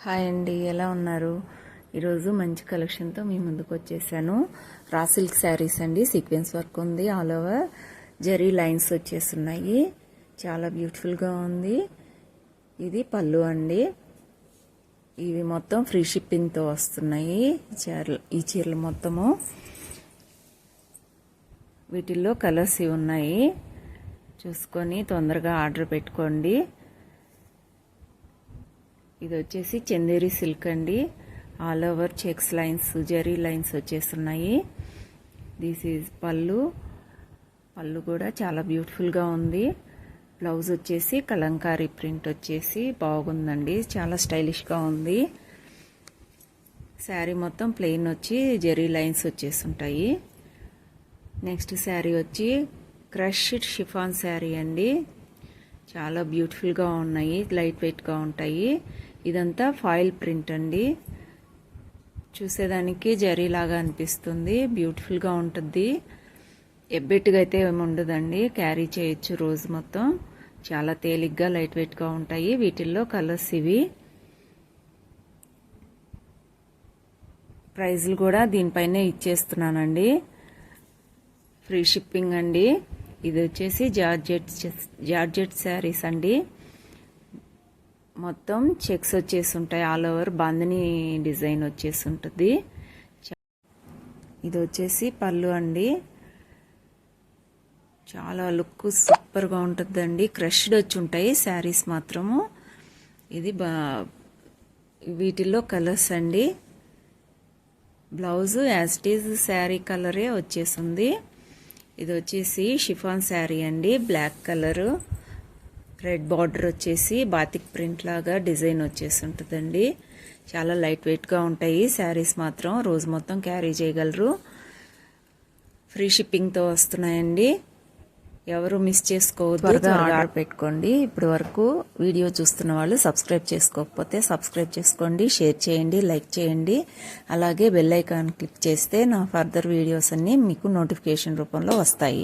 Hi అండి, ఎలా ఉన్నారు? ఈరోజు మంచి కలెక్షన్తో మీ ముందుకు వచ్చేసాను. రా సిల్క్ శారీస్ అండి, సీక్వెన్స్ వర్క్ ఉంది, ఆల్ ఓవర్ జరీ లైన్స్ వచ్చేస్తున్నాయి. చాలా బ్యూటిఫుల్గా ఉంది. ఇది పళ్ళు అండి. ఇవి మొత్తం ఫ్రీ షిప్పింగ్తో వస్తున్నాయి ఈ చీరలు మొత్తము. వీటిల్లో కలర్స్ ఇవి ఉన్నాయి, చూసుకొని తొందరగా ఆర్డర్ పెట్టుకోండి. ఇది వచ్చేసి చందేరి సిల్క్ అండి, all over checks lines zari lines వచ్చేస్తున్నాయి. దిస్ ఈజ్ పళ్ళు కూడా చాలా బ్యూటిఫుల్గా ఉంది. బ్లౌజ్ వచ్చేసి కలంకారీ ప్రింట్ వచ్చేసి బాగుందండి, చాలా స్టైలిష్గా ఉంది. శారీ మొత్తం ప్లెయిన్ వచ్చి జరీ లైన్స్ వచ్చేస్తుంటాయి. నెక్స్ట్ శారీ వచ్చి క్రష్డ్ షిఫాన్ శారీ అండి, చాలా బ్యూటిఫుల్గా ఉన్నాయి, లైట్ వెయిట్గా ఉంటాయి. ఇదంతా ఫాయిల్ ప్రింట్ అండి, చూసేదానికి జరీ లాగా అనిపిస్తుంది, బ్యూటిఫుల్గా ఉంటుంది. ఎబ్బెట్టుగా అయితే ఏమి ఉండదండి, క్యారీ చేయొచ్చు రోజు మొత్తం. చాలా తేలిగ్గా లైట్ వెయిట్గా ఉంటాయి. వీటిల్లో కలర్స్ ఇవి. ప్రైజ్లు కూడా దీనిపైనే ఇచ్చేస్తున్నానండి, ఫ్రీ షిప్పింగ్ అండి. ఇది వచ్చేసి జార్జెట్ శారీస్ అండి, మొత్తం చెక్స్ వచ్చేసి ఉంటాయి, ఆల్ ఓవర్ బాందిని డిజైన్ వచ్చేసి ఉంటుంది. ఇది వచ్చేసి పళ్ళు అండి, చాలా లుక్ సూపర్గా ఉంటుందండి. క్రష్డ్ వచ్చి ఉంటాయి శారీస్ మాత్రము. ఇది వీటిల్లో కలర్స్ అండి. Blouse as it is sari కలరే వచ్చేసింది. ఇది వచ్చేసి షిఫాన్ శారీ అండి, బ్లాక్ కలరు, రెడ్ బార్డర్ వచ్చేసి బాతిక్ ప్రింట్ లాగా డిజైన్ వచ్చేసి ఉంటుందండి. చాలా లైట్ వెయిట్గా ఉంటాయి శారీస్ మాత్రం, రోజు మొత్తం క్యారీ చేయగలరు. ఫ్రీ షిప్పింగ్తో వస్తున్నాయండి, ఎవరు మిస్ చేసుకోవద్దు, ఆర్డర్ పెట్టుకోండి. ఇప్పుడు వరకు వీడియో చూస్తున్న వాళ్ళు సబ్స్క్రైబ్ చేసుకోకపోతే సబ్స్క్రైబ్ చేసుకోండి, షేర్ చేయండి, లైక్ చేయండి. అలాగే బెల్ ఐకాన్ క్లిక్ చేస్తే నా ఫర్దర్ వీడియోస్ అన్నీ మీకు నోటిఫికేషన్ రూపంలో వస్తాయి.